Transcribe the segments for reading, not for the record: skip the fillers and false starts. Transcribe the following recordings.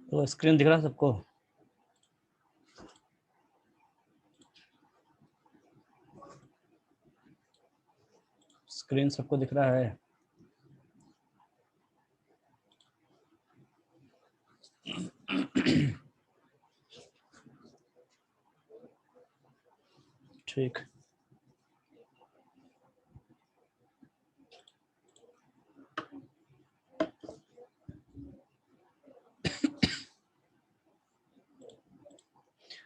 तो स्क्रीन दिख रहा है सबको? स्क्रीन सबको दिख रहा है? ठीक।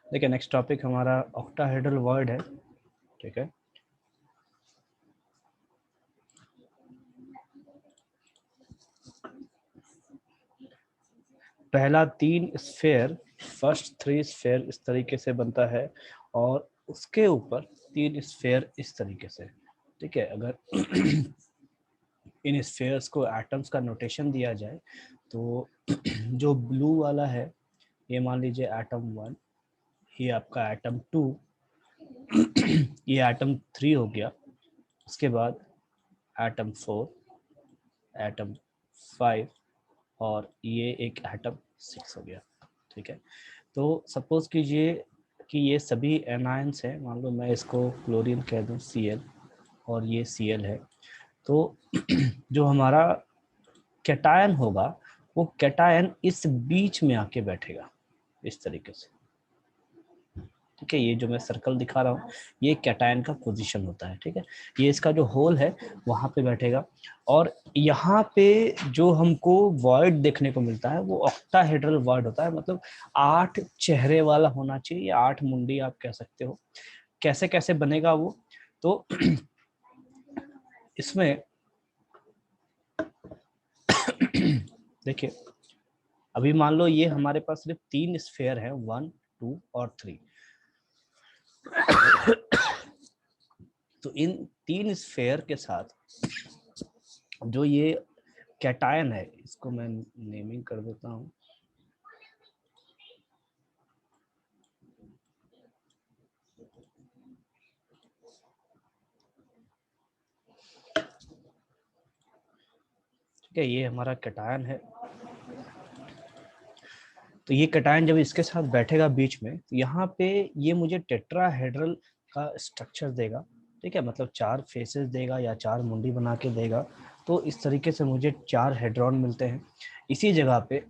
देखिए नेक्स्ट टॉपिक हमारा ऑक्टाहेड्रल वर्ड है। ठीक है, पहला 3 स्फेयर, फर्स्ट 3 स्फेयर इस तरीके से बनता है और उसके ऊपर 3 स्फेयर इस तरीके से। ठीक है, अगर इन स्फेयर्स को एटम्स का नोटेशन दिया जाए तो जो ब्लू वाला है ये मान लीजिए एटम 1, ये आपका एटम 2, ये एटम 3 हो गया, उसके बाद एटम 4, एटम 5 और ये एक एटम 6 हो गया। ठीक है, तो सपोज कीजिए कि ये सभी एनायंस हैं, मान लो मैं इसको क्लोरीन कह दूं Cl और ये Cl है, तो जो हमारा कैटायन होगा वो कैटायन इस बीच में आके बैठेगा इस तरीके से। ठीक है, ये जो मैं सर्कल दिखा रहा हूँ ये कैटायन का पोजीशन होता है। ठीक है, ये इसका जो होल है वहां पे बैठेगा और यहाँ पे जो हमको वर्ड देखने को मिलता है वो ऑक्टाहेड्रल वर्ड होता है, मतलब 8 चेहरे वाला होना चाहिए, 8 मुंडी आप कह सकते हो। कैसे कैसे बनेगा वो, तो इसमें देखिए अभी मान लो ये हमारे पास सिर्फ 3 स्फेयर है, 1, 2 और 3। तो इन 3 स्फेयर के साथ जो ये कैटायन है, इसको मैं नेमिंग कर देता हूँ। ठीक है, ये हमारा कैटायन है। तो ये कैटायन जब इसके साथ बैठेगा बीच में, तो यहाँ पे ये मुझे टेट्राहेड्रल का स्ट्रक्चर देगा। ठीक है, मतलब 4 फेसेस देगा या 4 मुंडी बना के देगा। तो इस तरीके से मुझे 4 हेड्रॉन मिलते हैं। इसी जगह पे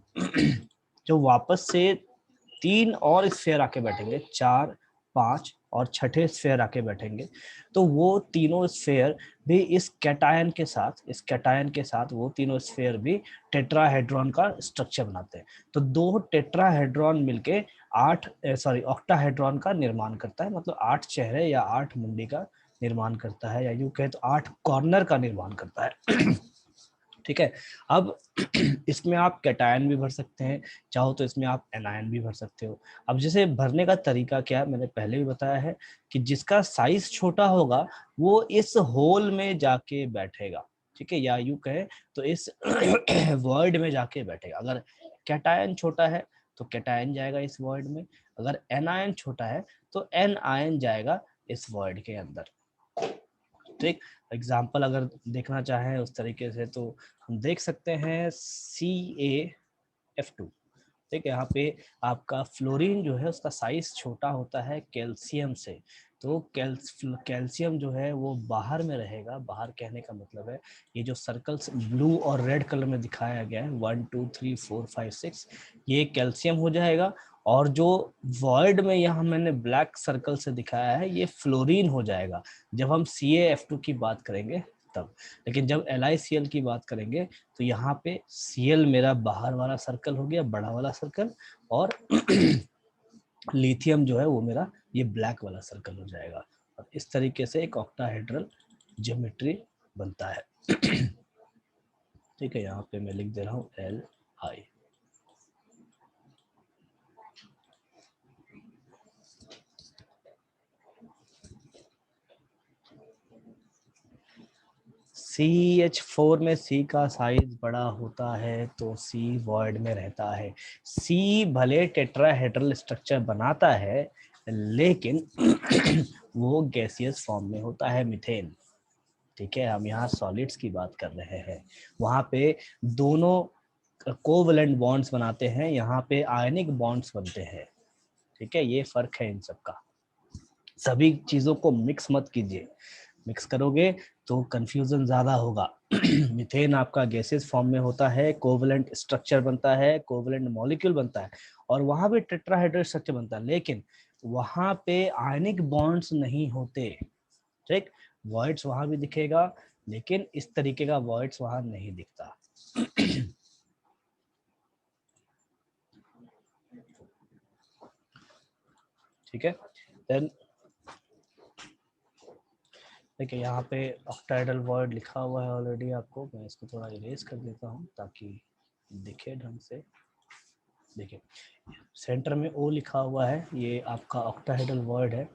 जो वापस से 3 और स्फेयर आके बैठेंगे, 4, 5 और छठे स्फेयर आके बैठेंगे, तो वो तीनों स्फेयर भी इस कैटायन के साथ वो तीनों स्फेयर भी टेट्राहेड्रॉन का स्ट्रक्चर बनाते हैं। तो 2 टेट्राहेड्रॉन मिलके 8 ऑक्टाहेड्रॉन का निर्माण करता है, मतलब 8 चेहरे या 8 मुंडी का निर्माण करता है, या यूं कहे तो 8 कॉर्नर का निर्माण करता है। ठीक है, अब इसमें आप कैटायन भी भर सकते हैं, चाहो तो इसमें आप एनायन भी भर सकते हो। अब जैसे भरने का तरीका क्या है, मैंने पहले भी बताया है कि जिसका साइज छोटा होगा वो इस होल में जाके बैठेगा। ठीक है, या यूं कहे तो इस वर्ड में जाके बैठेगा। अगर कैटायन छोटा है तो कैटायन जाएगा इस वर्ड में, अगर एनायन छोटा है तो एनायन जाएगा इस वर्ड के अंदर। ठीक, एग्जाम्पल अगर देखना चाहें उस तरीके से तो हम देख सकते हैं CaF2। ठीक है, यहाँ पे आपका फ्लोरीन जो है उसका साइज छोटा होता है कैल्शियम से, तो कैल्शियम जो है वो बाहर में रहेगा। बाहर कहने का मतलब है ये जो सर्कल्स ब्लू और रेड कलर में दिखाया गया है 1 2 3 4 5 6, ये कैल्शियम हो जाएगा। और जो वर्ड में यहाँ मैंने ब्लैक सर्कल से दिखाया है ये फ्लोरीन हो जाएगा जब हम CaF2 की बात करेंगे तब। लेकिन जब LiCl की बात करेंगे तो यहाँ पे Cl मेरा बाहर वाला सर्कल हो गया, बड़ा वाला सर्कल, और लिथियम जो है वो मेरा ये ब्लैक वाला सर्कल हो जाएगा। और इस तरीके से एक ऑक्टाहेड्रल ज्योमेट्री बनता है। ठीक है, यहाँ पे मैं लिख दे रहा हूँ Li। CH4 में C का साइज बड़ा होता है तो C वर्ड में रहता है। C भले टेट्राहेड्रल स्ट्रक्चर बनाता है लेकिन वो गैसियस फॉर्म में होता है मीथेन। ठीक है, हम यहाँ सॉलिड्स की बात कर रहे हैं, वहां पे दोनों कोवलेंट बॉन्ड्स बनाते हैं, यहाँ पे आयनिक बॉन्ड्स बनते हैं। ठीक है, ये फर्क है इन सबका। सभी चीजों को मिक्स मत कीजिए, मिक्स करोगे तो कंफ्यूजन ज्यादा होगा। मीथेन आपका गैसेस फॉर्म में होता है, कोवलेंट स्ट्रक्चर बनता है, कोवलेंट मॉलिक्यूल बनता है, और वहां पे टेट्राहेड्रल स्ट्रक्चर बनता है, लेकिन वहां पे आयनिक बॉन्ड्स नहीं होते। ठीक, वॉइड्स वहां भी दिखेगा, लेकिन इस तरीके का वॉइड्स वहां नहीं दिखता। ठीक है, देन देखिए यहाँ पे ऑक्टाहेड्रल वॉइड लिखा हुआ है ऑलरेडी आपको, मैं इसको थोड़ा इरेज कर देता हूँ ताकि दिखे ढंग से। देखिए सेंटर में ओ लिखा हुआ है, ये आपका ऑक्टाहेड्रल वॉइड है।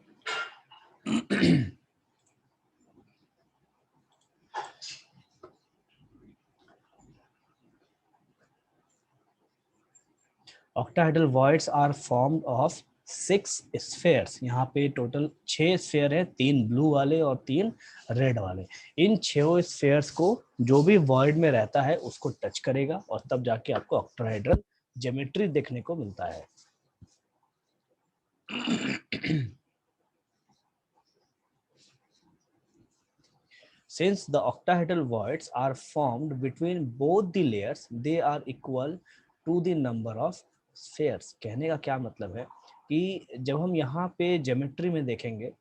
Octahedral voids are formed of 6 spheres. यहाँ पे टोटल 6 स्फेयर है, 3 ब्लू वाले और 3 रेड वाले। इन 6 स्फेयर्स को जो भी वॉइड में रहता है उसको टच करेगा और तब जाके आपको ऑक्टाहेड्रल ज्योमेट्री देखने को मिलता है। Since the octahedral voids are formed between both the layers, they are equal to the number of spheres। कहने का क्या मतलब है कि जब हम यहाँ पे ज्योमेट्री में देखेंगे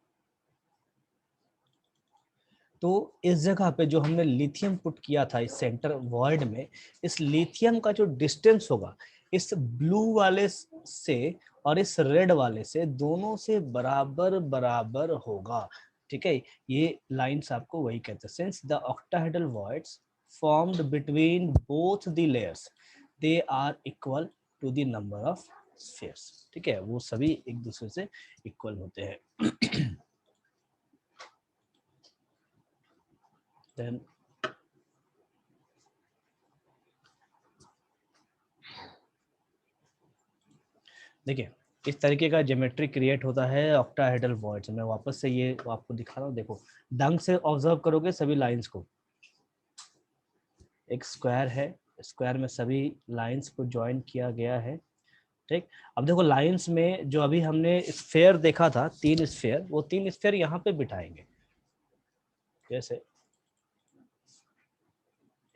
तो इस जगह पे जो हमने लिथियम पुट किया था इस सेंटर वॉइड में, इस लिथियम का जो डिस्टेंस होगा इस ब्लू वाले से और इस रेड वाले से, दोनों से बराबर बराबर होगा। ठीक है, ये लाइंस आपको वही कहते हैं। Since the octahedral voids formed between both the layers, they are equal to the number of spheres. ठीक है, वो सभी एक दूसरे से इक्वल होते हैं। देन देखिए इस तरीके का ज्योमेट्री क्रिएट होता है ऑक्टाहेड्रल वॉइड्स। मैं वापस से ये आपको दिखा रहा हूँ, देखो ढंग से ऑब्जर्व करोगे सभी लाइंस को। एक स्क्वायर है, स्क्वायर में सभी लाइंस को ज्वाइन किया गया है। ठीक, अब देखो लाइंस में जो अभी हमने स्फेयर देखा था, 3 स्फेयर, वो 3 स्फेयर यहाँ पे बिठाएंगे। जैसे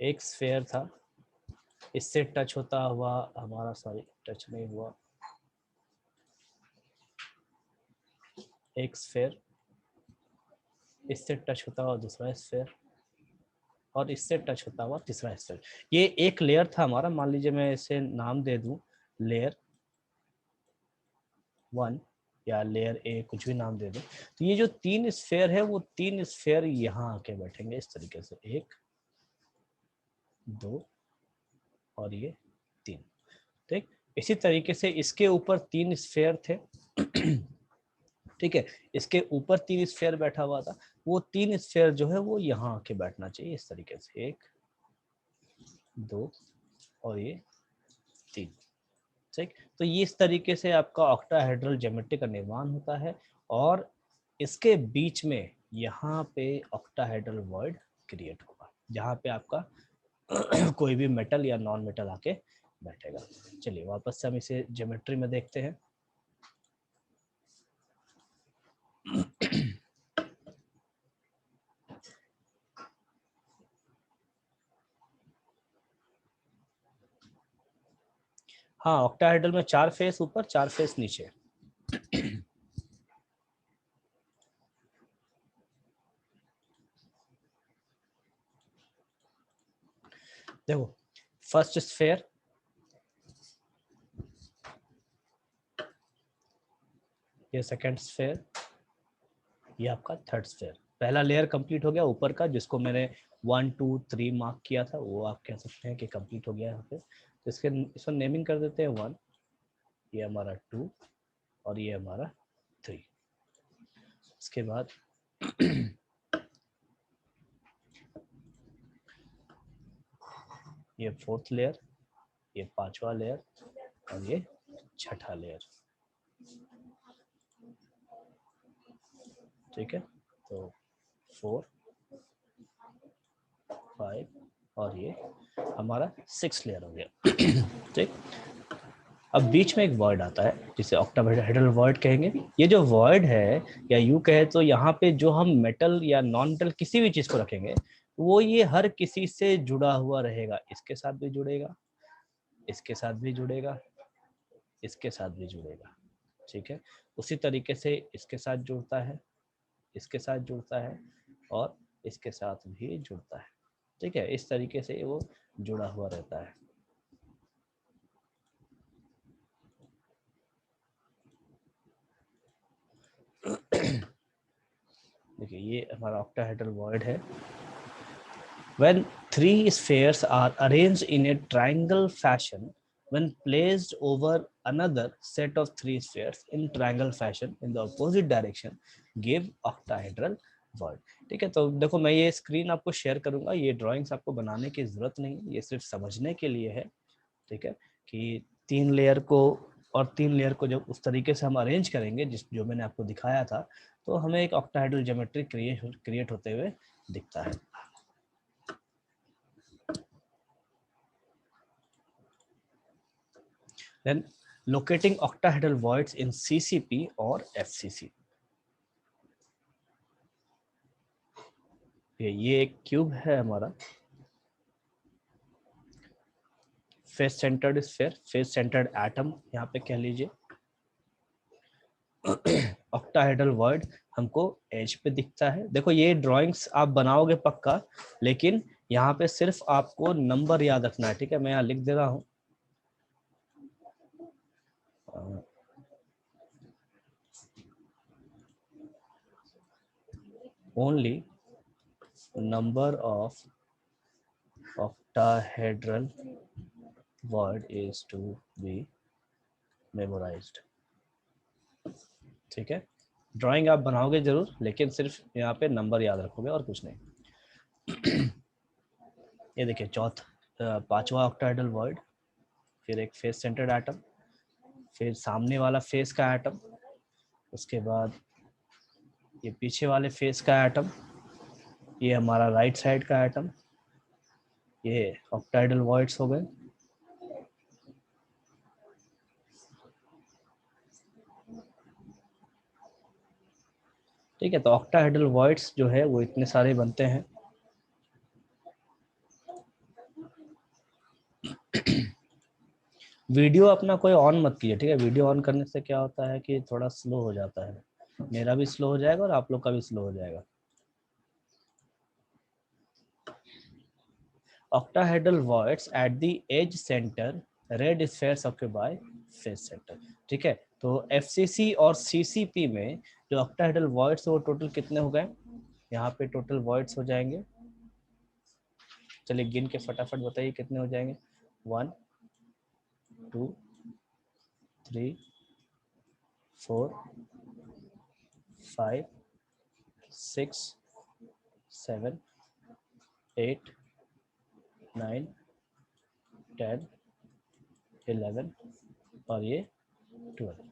एक स्फेयर था, इससे टच होता हुआ हमारा, सॉरी टच नहीं हुआ, एक स्फेयर, इससे टच होता हुआ दूसरा स्फेयर, और इससे टच होता हुआ तीसरा स्फेयर। ये एक लेयर था हमारा, मान लीजिए मैं इसे नाम दे दूं लेयर 1 या लेयर ए, कुछ भी नाम दे दूं। तो ये जो 3 स्फेयर है वो 3 स्फेयर यहाँ आके बैठेंगे इस तरीके से, 1 2 और ये 3। ठीक, इसी तरीके से इसके ऊपर 3 स्फेयर थे। ठीक है, इसके ऊपर 3 स्फेयर बैठा हुआ था, वो 3 स्फेयर जो है वो यहाँ आके बैठना चाहिए इस तरीके से, 1 2 और ये 3। ठीक, तो ये इस तरीके से आपका ऑक्टाहेड्रल ज्योमेट्री का निर्माण होता है, और इसके बीच में यहाँ पे ऑक्टाहेड्रल वॉइड क्रिएट होगा, जहाँ पे आपका कोई भी मेटल या नॉन मेटल आके बैठेगा। चलिए वापस से हम इसे ज्योमेट्री में देखते हैं। हाँ, ऑक्टाहेड्रल में 4 फेस ऊपर, 4 फेस नीचे। देखो फर्स्ट स्फेयर, ये सेकंड स्फेयर, ये आपका थर्ड स्फेयर। पहला लेयर कंप्लीट हो गया ऊपर का, जिसको मैंने 1 2 3 मार्क किया था, वो आप कह सकते हैं कि कंप्लीट हो गया यहाँ पे। तो इसको नेमिंग कर देते हैं 1, ये हमारा 2 और ये हमारा 3। इसके बाद ये फोर्थ लेयर, ये पांचवा लेयर और ये छठा लेयर। ठीक है, तो 4 5 और ये हमारा 6 लेयर हो गया। ठीक, अब बीच में एक वर्ड आता है जिसे ऑक्टाहेड्रल वर्ड कहेंगे। ये जो वर्ड है, या यूं कहे तो यहाँ पे जो हम मेटल या नॉन मेटल किसी भी चीज को रखेंगे, वो ये हर किसी से जुड़ा हुआ रहेगा। इसके साथ भी जुड़ेगा, इसके साथ भी जुड़ेगा, इसके साथ भी जुड़ेगा। ठीक है, उसी तरीके से इसके साथ जुड़ता है, इसके साथ जुड़ता है और इसके साथ भी जुड़ता है। ठीक है, इस तरीके से वो जुड़ा हुआ रहता है। देखिए, ये हमारा ऑक्टाहेड्रल वर्ड है। When three spheres are arranged in a triangle fashion, when placed over another set of three spheres in triangle fashion in the opposite direction, give octahedral word. ठीक है, तो देखो मैं ये स्क्रीन आपको शेयर करूंगा। ये ड्राइंग्स आपको बनाने की जरूरत नहीं है, ये सिर्फ समझने के लिए है। ठीक है, कि 3 लेयर को और 3 लेयर को जब उस तरीके से हम अरेंज करेंगे जो मैंने आपको दिखाया था, तो हमें एक ऑक्टाहेड्रल ज्योमेट्री क्रिएट होते हुए दिखता है। Then locating octahedral voids in CCP or FCC. ये एक क्यूब है हमारा, face centred sphere, face centred atom यहाँ पे कह लीजिए। ऑक्टाहेड्रल वर्ड हमको एज पे दिखता है। देखो ये ड्राइंग्स आप बनाओगे पक्का, लेकिन यहाँ पे सिर्फ आपको नंबर याद रखना है। ठीक है, मैं यहाँ लिख दे रहा हूँ, only number of octahedral word is to be memorized। ठीक है, ड्राइंग आप बनाओगे जरूर, लेकिन सिर्फ यहाँ पे नंबर याद रखोगे और कुछ नहीं। ये देखिए, पांचवा ऑक्टाहेड्रल वर्ड, फिर एक फेस सेंटर्ड एटम, फिर सामने वाला फेस का एटम, उसके बाद ये पीछे वाले फेस का एटम, ये हमारा राइट साइड का एटम। ये ऑक्टाहेड्रल वर्ड्स हो गए। ठीक है, तो ऑक्टाहेड्रल वर्ड्स जो है वो इतने सारे बनते हैं। वीडियो अपना कोई ऑन मत कीजिए। ठीक है, वीडियो ऑन करने से क्या होता है कि थोड़ा स्लो हो जाता है, मेरा भी स्लो हो जाएगा और आप लोग का भी स्लो हो जाएगा। Octahedral voids at the edge center, red spheres occupy face center। ठीक है, तो FCC और CCP में जो octahedral voids वो टोटल कितने हो गए? यहाँ पे टोटल voids हो जाएंगे, चलिए गिन के फटाफट बताइए कितने हो जाएंगे। 1 2 3 4 5 6 7 8 9 10 11 और ये 12।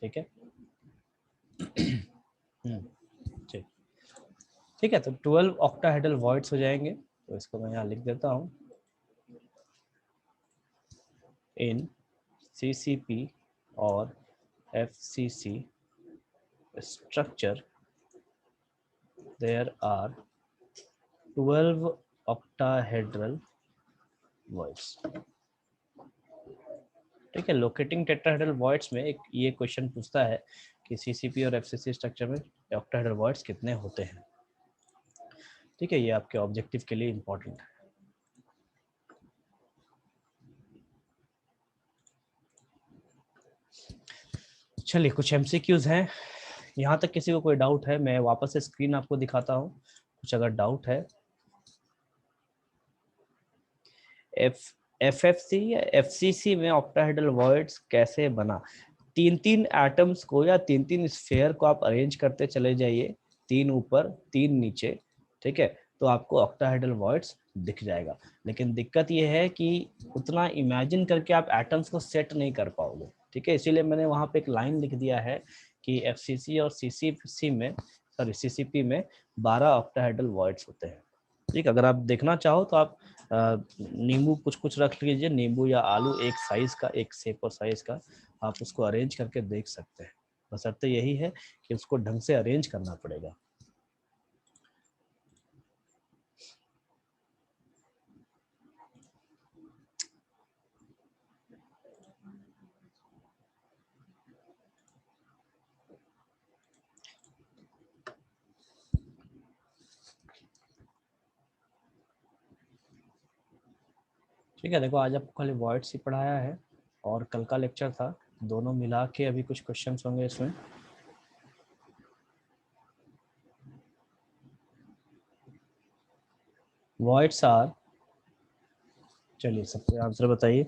ठीक है, ठीक, ठीक है, तो 12 ऑक्टाहेड्रल वॉइड्स हो जाएंगे। तो इसको मैं यहाँ लिख देता हूँ। इन CCP और FCC structure there are 12 octahedral voids। ठीक है, लोकेटिंग टेट्राहेड्रल वॉइड्स में एक ये क्वेश्चन पूछता है कि CCP और FCC स्ट्रक्चर में ऑक्टाहेड्रल वॉइड्स कितने होते हैं। ठीक है, ये आपके ऑब्जेक्टिव के लिए इंपॉर्टेंट है। चलिए, कुछ MCQs हैं। यहाँ तक किसी को कोई डाउट है? मैं वापस से स्क्रीन आपको दिखाता हूँ, कुछ अगर डाउट है। FFC या FCC में ऑक्टाहेड्रल वॉइड्स कैसे बना? 3-3 एटम्स को या 3-3 स्फीयर को आप अरेंज करते चले जाइए, 3 ऊपर 3 नीचे। ठीक है, तो आपको ऑक्टाहेड्रल वॉइड्स दिख जाएगा। लेकिन दिक्कत ये है कि उतना इमेजिन करके आप एटम्स को सेट नहीं कर पाओगे। ठीक है, इसीलिए मैंने वहां पे एक लाइन लिख दिया है कि एफसीसी और सीसीसी में, सॉरी सीसीपी में 12 ऑक्टाहेड्रल वॉइड्स होते हैं। ठीक, अगर आप देखना चाहो तो आप नींबू कुछ कुछ रख लीजिए, नींबू या आलू एक साइज का, एक शेप और साइज का, आप उसको अरेंज करके देख सकते हैं। बशर्ते यही है कि उसको ढंग से अरेंज करना पड़ेगा। ठीक है, देखो आज आपको खाली वॉइड्स ही पढ़ाया है और कल का लेक्चर था, दोनों मिला के अभी कुछ क्वेश्चंस होंगे इसमें। वॉइड्स आर, चलिए सबके आंसर बताइए।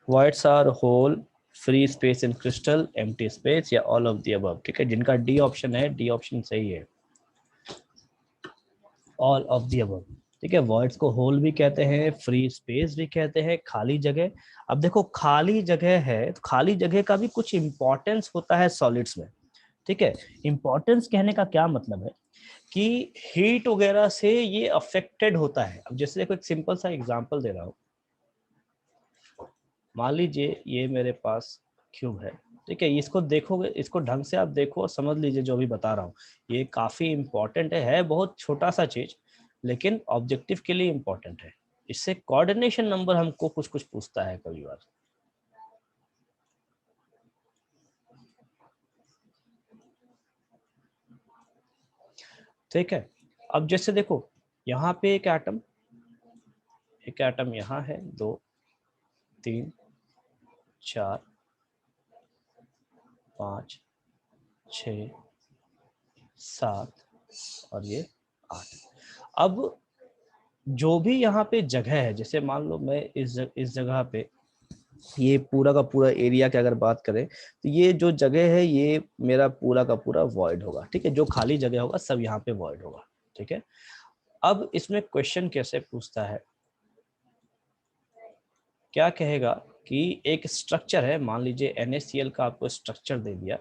Voids are whole, free space in crystal, empty space या all of the above। ठीक है, जिनका डी ऑप्शन है, डी ऑप्शन सही है, all of the above। ठीक है, वॉइड्स को होल भी कहते हैं, फ्री स्पेस भी कहते हैं, खाली जगह। अब देखो खाली जगह है तो खाली जगह का भी कुछ इंपॉर्टेंस होता है सॉलिड्स में। ठीक है, इंपॉर्टेंस कहने का क्या मतलब है कि हीट वगैरह से ये अफेक्टेड होता है। अब जैसे देखो एक सिंपल सा एग्जांपल दे रहा हूँ, मान लीजिए ये मेरे पास क्यूब है। ठीक है, इसको देखोगे, इसको ढंग से आप देखो और समझ लीजिए जो भी बता रहा हूँ, ये काफी इंपॉर्टेंट है बहुत छोटा सा चीज, लेकिन ऑब्जेक्टिव के लिए इंपॉर्टेंट है। इससे कोऑर्डिनेशन नंबर हमको कुछ कुछ पूछता है कभी बार। ठीक है, अब जैसे देखो यहाँ पे एक एटम यहाँ है, 2 3 4 5 6 7 और ये 8। अब जो भी यहाँ पे जगह है, जैसे मान लो मैं इस जगह पे, ये पूरा का पूरा एरिया की अगर बात करें तो ये जो जगह है ये मेरा पूरा का पूरा वॉइड होगा। ठीक है, जो खाली जगह होगा सब यहाँ पे वॉइड होगा। ठीक है, अब इसमें क्वेश्चन कैसे पूछता है, क्या कहेगा कि एक स्ट्रक्चर है, मान लीजिए NaCl का आपको स्ट्रक्चर दे दिया,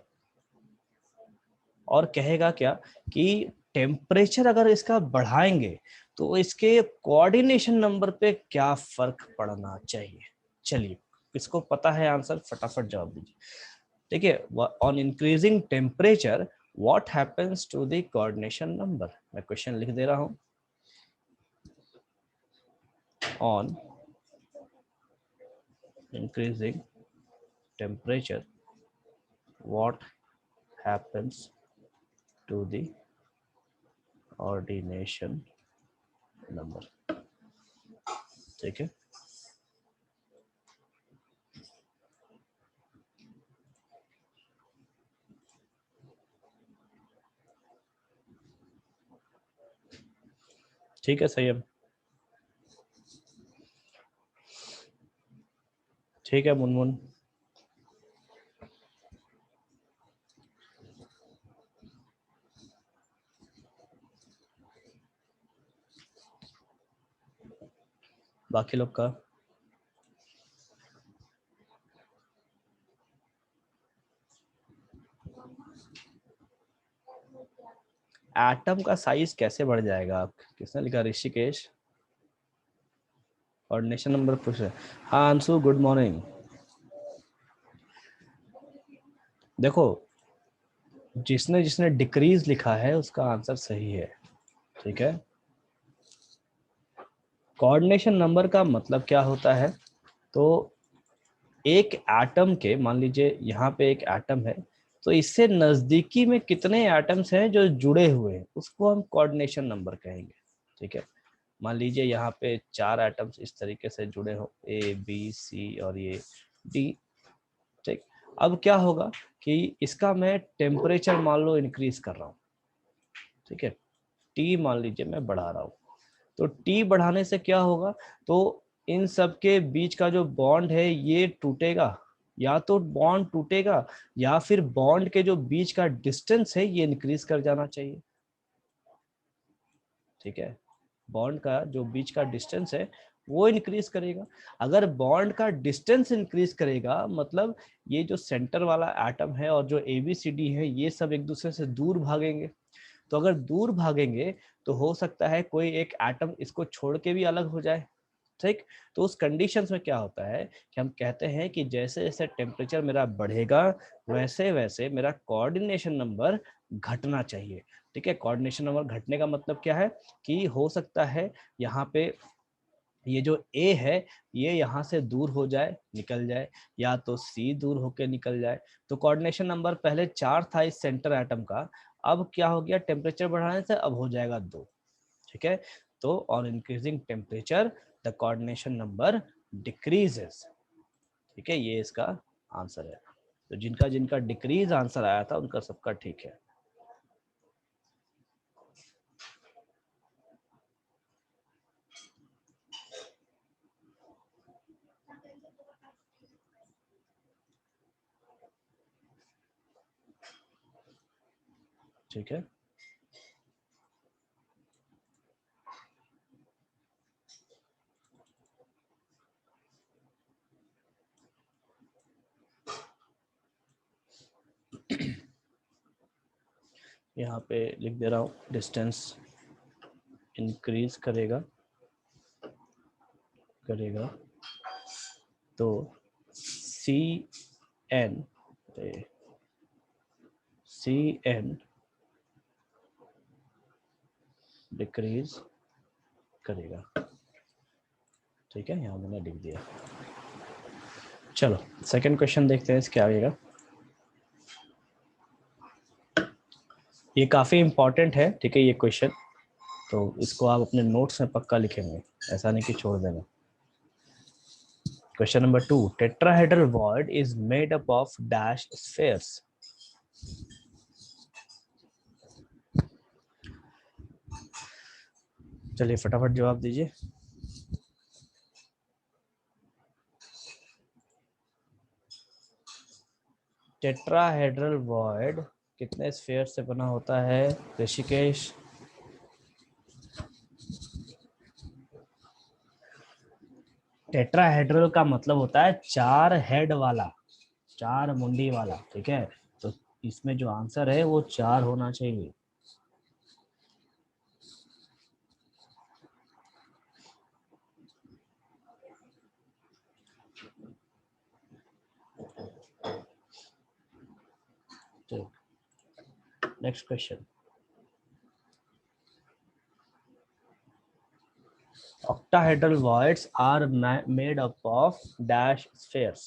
और कहेगा क्या कि टेम्परेचर अगर इसका बढ़ाएंगे तो इसके कोऑर्डिनेशन नंबर पे क्या फर्क पड़ना चाहिए। चलिए, किसको पता है आंसर, फटाफट जवाब दीजिए। ठीक है, on increasing temperature what happens to the coordination number. मैं क्वेश्चन लिख दे रहा हूं, on increasing temperature what happens to the coordination number. ठीक है, ठीक है, सही है, ठीक है मुनमुन। बाकी लोग का एटम का साइज कैसे बढ़ जाएगा, आप किसने लिखा, ऋषिकेश, कोऑर्डिनेशन नंबर पूछ रहे। हाँ अंशु, गुड मॉर्निंग। देखो जिसने जिसने डिक्रीज लिखा है उसका आंसर सही है। ठीक है, कोऑर्डिनेशन नंबर का मतलब क्या होता है, तो एक एटम के, मान लीजिए यहाँ पे एक एटम है, तो इससे नजदीकी में कितने एटम्स हैं जो जुड़े हुए हैं उसको हम कोऑर्डिनेशन नंबर कहेंगे। ठीक है, मान लीजिए यहाँ पे 4 एटम्स इस तरीके से जुड़े हो, A B C और ये D। ठीक, अब क्या होगा कि इसका मैं टेम्परेचर मान लो इंक्रीज कर रहा हूँ। ठीक है, T मान लीजिए मैं बढ़ा रहा हूँ, तो T बढ़ाने से क्या होगा, तो इन सब के बीच का जो बॉन्ड है ये टूटेगा, या तो बॉन्ड टूटेगा या फिर बॉन्ड के जो बीच का डिस्टेंस है ये इंक्रीज कर जाना चाहिए। ठीक है, बॉन्ड का जो बीच का डिस्टेंस है वो इंक्रीज करेगा। अगर बॉन्ड का डिस्टेंस इंक्रीज करेगा मतलब ये जो सेंटर वाला एटम है और जो ABCD है ये सब एक दूसरे से दूर भागेंगे। तो अगर दूर भागेंगे तो हो सकता है कोई एक एटम इसको छोड़ के भी अलग हो जाए। ठीक, तो उस कंडीशंस में क्या होता है कि हम कहते हैं कि जैसे जैसे टेम्परेचर मेरा बढ़ेगा वैसे वैसे मेरा कोऑर्डिनेशन नंबर घटना चाहिए। ठीक है, कोऑर्डिनेशन नंबर घटने का मतलब क्या है कि हो सकता है यहाँ पे ये जो A है ये यहाँ से दूर हो जाए, निकल जाए, या तो C दूर होके निकल जाए। तो कोऑर्डिनेशन नंबर पहले 4 था इस सेंटर एटम का, अब क्या हो गया, टेम्परेचर बढ़ाने से अब हो जाएगा 2। ठीक है, तो on increasing temperature the coordination number decreases. ठीक है, ये इसका आंसर है। तो जिनका जिनका डिक्रीज आंसर आया था उनका सबका ठीक है। ठीक है, यहाँ पे लिख दे रहा हूँ, डिस्टेंस इंक्रीज करेगा तो CN डिक्रीज करेगा। ठीक है, यहाँ मैंने लिख दिया। चलो सेकंड क्वेश्चन देखते हैं इसके आगे का। ये काफी इंपॉर्टेंट है। ठीक है, ये क्वेश्चन तो इसको आप अपने नोट्स में पक्का लिखेंगे, ऐसा नहीं कि छोड़ देना। Question number 2, tetrahedral void is made up of dash spheres. चलिए फटाफट जवाब दीजिए। टेट्राहेड्रल वॉइड कितने स्फेयर से बना होता है ऋषिकेश? टेट्राहेड्रल का मतलब होता है 4 हेड वाला, 4 मुंडी वाला। ठीक है, तो इसमें जो आंसर है वो 4 होना चाहिए। Next question, octahedral voids are made up of dash spheres.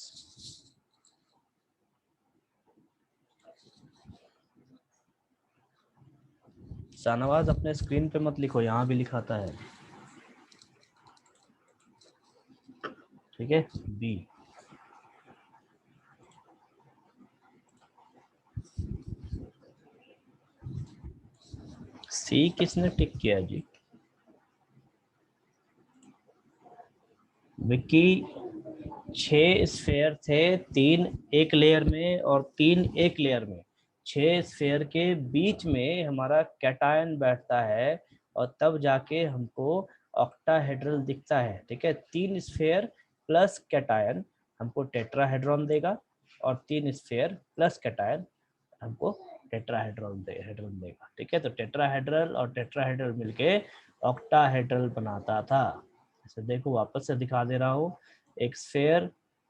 Shahnawaz अपने स्क्रीन पे मत लिखो, यहाँ भी लिखाता है। ठीक है, बी। सी किसने टिक किया जी? विक्की, 6 स्फेयर थे, 3 एक लेयर में और 3 एक लेयर में। 6 स्फेयर के बीच में हमारा कैटायन बैठता है और तब जाके हमको ऑक्टाहेड्रल दिखता है। ठीक है, 3 स्फेयर प्लस कैटायन हमको टेट्राहेड्रॉन देगा और 3 स्फेयर प्लस कैटायन हमको टेट्राहेड्रल देगा। ठीक है, तो टेट्राहेड्रल और टेट्राहेड्रल मिलके ऑक्टाहेड्रल बनाता था। ऐसे देखो, वापस से दिखा दे रहा हूँ, एक स्फेयर,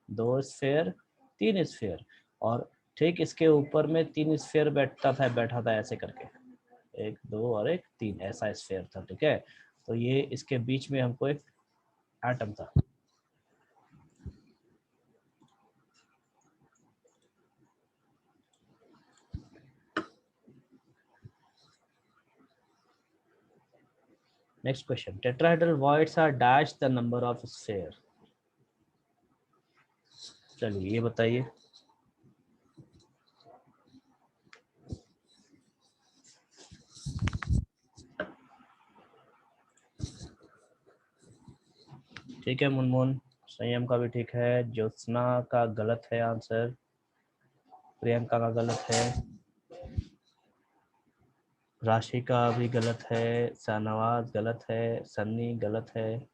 2 स्फेयर, 3 स्फेयर, और ठीक इसके ऊपर में 3 स्फेयर बैठा था ऐसे करके, 1 2 और 1 3, ऐसा स्फेयर था। ठीक है, तो ये इसके बीच में हमको एक एटम था। Next question, tetrahedral voids are dash the number of sphere. चलिए ये बताइए। ठीक है मुनमुन, संयम का भी ठीक है, ज्योत्सना का गलत है आंसर, प्रियंका का गलत है, राशि का भी गलत है, शाहनवाज गलत है, सन्नी गलत है,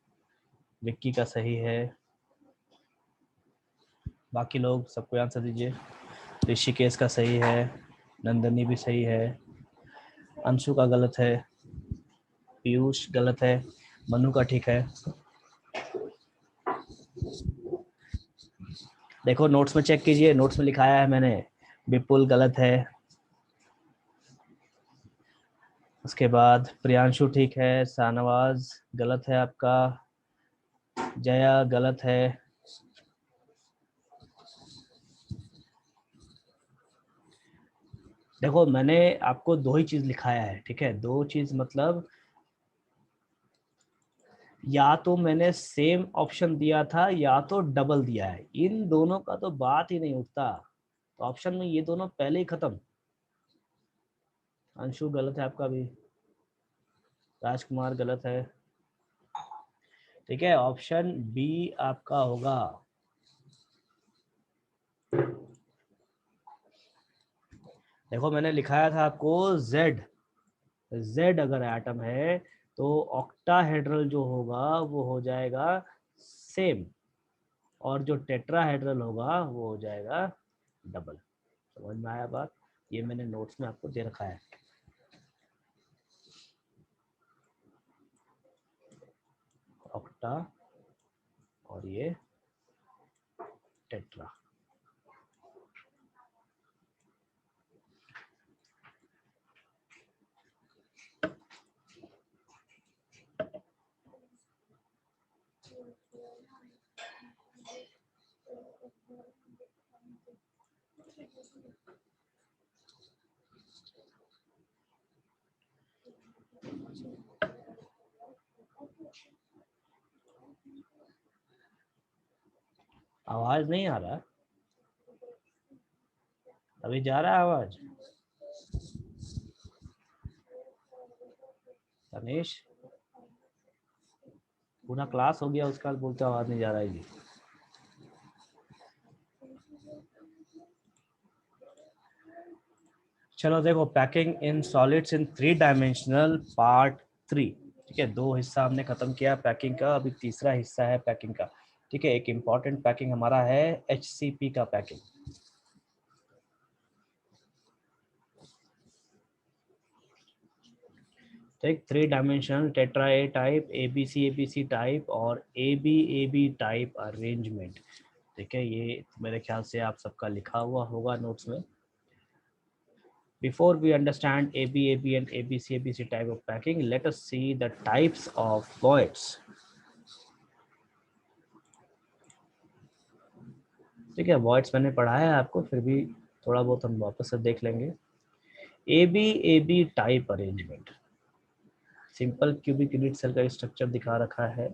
विक्की का सही है। बाकी लोग सबको आंसर दीजिए। ऋषिकेश का सही है, नंदनी भी सही है, अंशु का गलत है, पीयूष गलत है, मनु का ठीक है। देखो नोट्स में चेक कीजिए, नोट्स में लिखाया है मैंने। विपुल गलत है, उसके बाद प्रियांशु ठीक है, शाहनवाज गलत है आपका, जया गलत है, देखो मैंने आपको दो ही चीज लिखाया है, ठीक है, दो चीज मतलब या तो मैंने सेम ऑप्शन दिया था या तो डबल दिया है, इन दोनों का तो बात ही नहीं उठता, तो ऑप्शन में ये दोनों पहले ही खत्म। अंशु गलत है आपका भी, राजकुमार गलत है, ठीक है, ऑप्शन बी आपका होगा। देखो मैंने लिखाया था आपको जेड, जेड अगर एटम है तो ऑक्टाहेड्रल जो होगा वो हो जाएगा सेम, और जो टेट्राहेड्रल होगा वो हो जाएगा डबल। समझ में आया बात? ये मैंने नोट्स में आपको दे रखा है। ऑक्टा और ये टेट्रा। आवाज नहीं आ रहा? अभी जा रहा है आवाज? तनीश, पूरा क्लास हो गया उसका बोलते आवाज नहीं जा रहा है जी। चलो देखो, packing in solids in 3 dimensional part 3, ठीक है, 2 हिस्सा हमने खत्म किया पैकिंग का, अभी तीसरा हिस्सा है पैकिंग का, ठीक है। एक इम्पॉर्टेंट पैकिंग हमारा है HCP का पैकिंग। ठीक, 3 डायमेंशनल टेट्रा ए टाइप, ABC टाइप और AB टाइप अरेंजमेंट, ठीक है, ये मेरे ख्याल से आप सबका लिखा हुआ होगा नोट्स में। Before we understand AB and ABC type of packing, let us see the types of voids. ठीक है, voids मैंने पढ़ाया है आपको, फिर भी थोड़ा बहुत हम वापस से देख लेंगे। AB type arrangement, simple cubic unit cell का स्ट्रक्चर दिखा रखा है।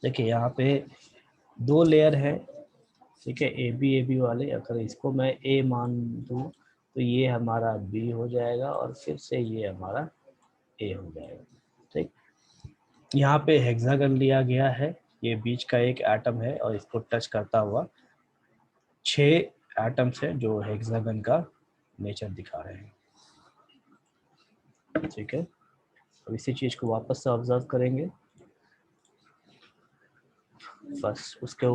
देखिए यहाँ पे 2 लेयर है, ठीक है, AB वाले, अगर इसको मैं A मान दूँ तो ये हमारा B हो जाएगा और फिर से ये हमारा A हो जाएगा, ठीक। यहाँ पे हेक्सागन लिया गया है, ये बीच का एक एटम है और इसको टच करता हुआ 6 एटम्स है जो हेक्सागन का नेचर दिखा रहे हैं, ठीक है। अब इसी चीज को वापस से ऑब्जर्व करेंगे। फर्स्ट उसके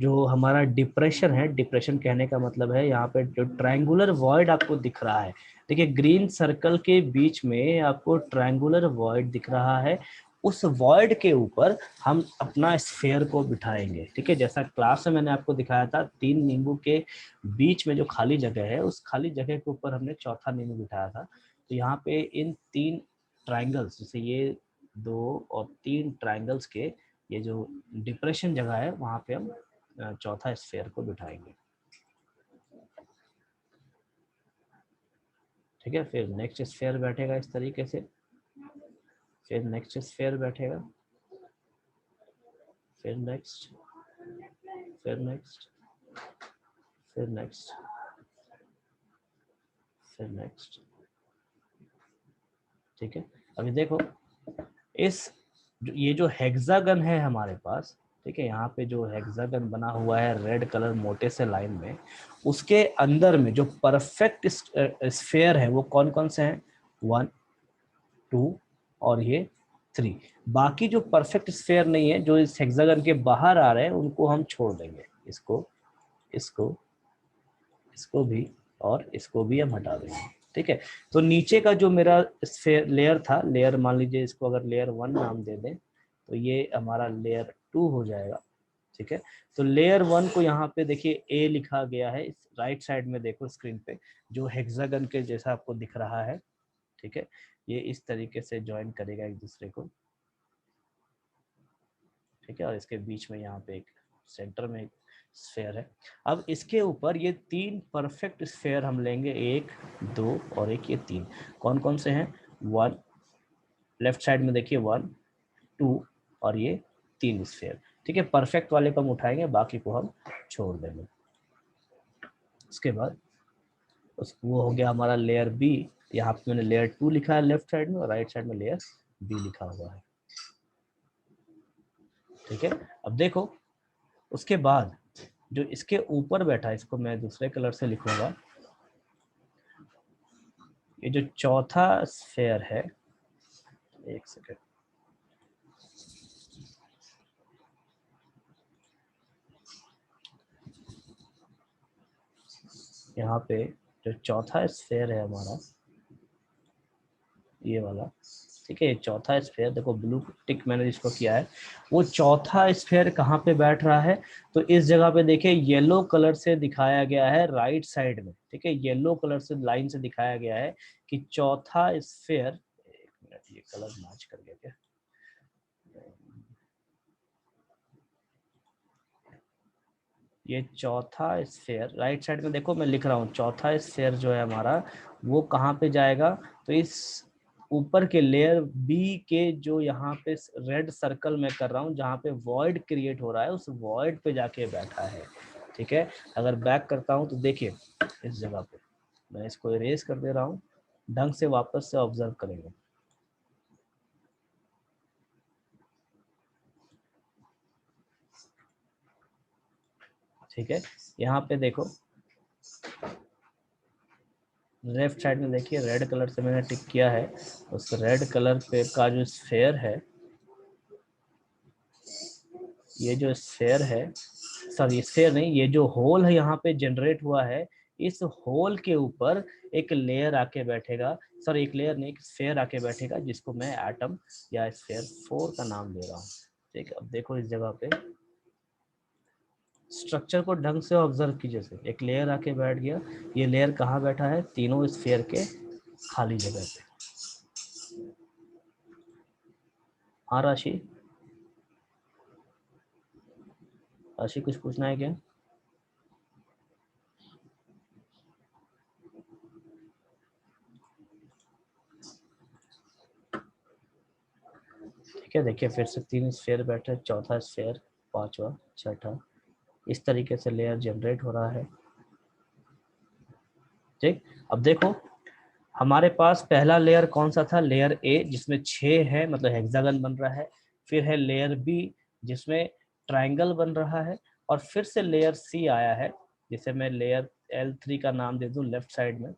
जो हमारा डिप्रेशन है, डिप्रेशन कहने का मतलब है यहाँ पे जो ट्रायंगुलर वॉइड आपको दिख रहा है, देखिए ग्रीन सर्कल के बीच में आपको ट्रायंगुलर वॉइड दिख रहा है, उस वॉइड के ऊपर हम अपना स्फेयर को बिठाएंगे, ठीक है। जैसा क्लास में मैंने आपको दिखाया था 3 नींबू के बीच में जो खाली जगह है, उस खाली जगह के ऊपर हमने चौथा नींबू बिठाया था। तो यहाँ पे इन 3 ट्राइंगल्स, जैसे ये 2 और 3 ट्राइंगल्स के ये जो डिप्रेशन जगह है वहां पे हम चौथा स्फेयर को बिठाएंगे, ठीक है। फिर नेक्स्ट स्फेयर बैठेगा इस तरीके से, फिर नेक्स्ट स्फेयर बैठेगा, फिर नेक्स्ट, फिर नेक्स्ट, फिर नेक्स्ट, फिर नेक्स्ट। ठीक है, अभी देखो इस ये जो हेक्सागन है हमारे पास, ठीक है, यहाँ पे जो हेक्सागन बना हुआ है रेड कलर मोटे से लाइन में, उसके अंदर में जो परफेक्ट स्फेयर है वो कौन कौन से हैं? 1, 2 और ये 3। बाकी जो परफेक्ट स्फेयर नहीं है, जो इस हेक्सागन के बाहर आ रहे हैं, उनको हम छोड़ देंगे। इसको, इसको, इसको भी और इसको भी हम हटा देंगे। ठीक है, तो नीचे का जो मेरा स्फेयर लेयर था, लेयर मान लीजिए इसको अगर लेयर 1 नाम दे दें तो ये हमारा लेयर 2 हो जाएगा। ठीक है, तो लेयर 1 को यहाँ पे देखिए ए लिखा गया है, इस राइट साइड में देखो स्क्रीन पे, जो हेक्सागन के जैसा आपको दिख रहा है। ठीक है, ये इस तरीके से ज्वाइन करेगा एक दूसरे को। ठीक है, और इसके बीच में यहाँ पे एक सेंटर में एक स्फेयर है। अब इसके ऊपर ये 3 परफेक्ट स्फेयर हम लेंगे, 1, 2 और एक ये 3। कौन कौन से हैं? 1, लेफ्ट साइड में देखिए 1, 2 और ये 3 स्फेयर। ठीक है, परफेक्ट वाले को हम उठाएंगे, बाकी को हम छोड़ देंगे। उसके बाद वो हो गया हमारा लेयर बी। यहाँ पे मैंने लेयर 2 लिखा है लेफ्ट साइड में, और राइट साइड में लेयर बी लिखा हुआ है। ठीक है, अब देखो उसके बाद जो इसके ऊपर बैठा है, इसको मैं दूसरे कलर से लिखूंगा। ये जो चौथा स्फेयर है, एक सेकेंड, यहाँ पे जो चौथा स्फेयर है हमारा, ये वाला। ठीक है, चौथा स्फेयर देखो, ब्लू टिक मैंने इसको किया है। वो चौथा स्फेयर कहाँ पे बैठ रहा है? तो इस जगह पे देखिए येलो कलर से दिखाया गया है राइट साइड में। ठीक है, येलो कलर से लाइन से दिखाया गया है कि चौथा स्फेयर, एक मिनट, ये कलर मैच कर गया क्या? ये चौथा स्फेयर राइट साइड में देखो, मैं लिख रहा हूँ चौथा स्फेयर जो है हमारा, वो कहाँ पे जाएगा? तो इस ऊपर के लेयर बी के जो यहाँ पे रेड सर्कल में कर रहा हूँ, जहाँ पे वॉइड क्रिएट हो रहा है, उस वॉइड पे जाके बैठा है। ठीक है, अगर बैक करता हूँ तो देखिए इस जगह पे मैं इसको इरेज कर दे रहा हूँ, ढंग से वापस से ऑब्जर्व करेंगे। ठीक है, यहाँ पे देखो लेफ्ट साइड में देखिए रेड कलर से मैंने टिक किया है। उस रेड कलर पे का जो स्फेयर है, ये जो स्फेयर है, सॉरी स्फेयर नहीं, ये जो होल है यहाँ पे जनरेट हुआ है, इस होल के ऊपर एक लेयर आके बैठेगा, सॉरी एक लेयर नहीं, एक स्फेयर आके बैठेगा, जिसको मैं एटम या स्फेयर 4 का नाम दे रहा हूँ। ठीक है, अब देखो इस जगह पे स्ट्रक्चर को ढंग से ऑब्जर्व कीजिए। एक लेयर आके बैठ गया, ये लेयर कहाँ बैठा है? तीनों स्फेयर के खाली जगह पे। हाँ राशि, राशि कुछ पूछना है क्या? ठीक है, देखिए फिर से 3 स्फेयर बैठे, चौथा स्फेयर, पांचवा, छठा, इस तरीके से लेयर जनरेट हो रहा है। ठीक, अब देखो हमारे पास पहला लेयर कौन सा था? लेयर ए, जिसमें 6 है, मतलब हेक्सागन बन रहा है। फिर है लेयर बी, जिसमें ट्राइंगल बन रहा है। और फिर से लेयर सी आया है, जिसे मैं लेयर L3 का नाम दे दूं लेफ्ट साइड में।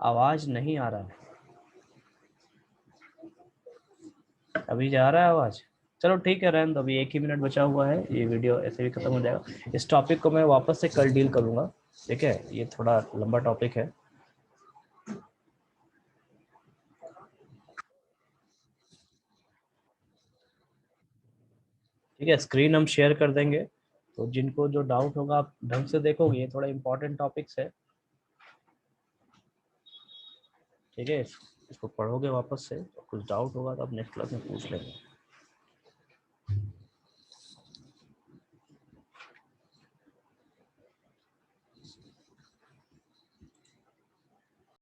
आवाज नहीं आ रहा है, अभी जा रहा है आवाज? चलो ठीक है, रहने दो, अभी 1 ही मिनट बचा हुआ है, ये वीडियो ऐसे भी खत्म हो जाएगा। इस टॉपिक को मैं वापस से कल डील करूंगा। ठीक है, ये थोड़ा लंबा टॉपिक है। ठीक है, स्क्रीन हम शेयर कर देंगे, तो जिनको जो डाउट होगा आप ढंग से देखोगे, ये थोड़ा इंपॉर्टेंट टॉपिक्स है। ठीक है, इसको पढ़ोगे वापस से, कुछ डाउट होगा तो आप नेक्स्ट क्लास में पूछ लेंगे।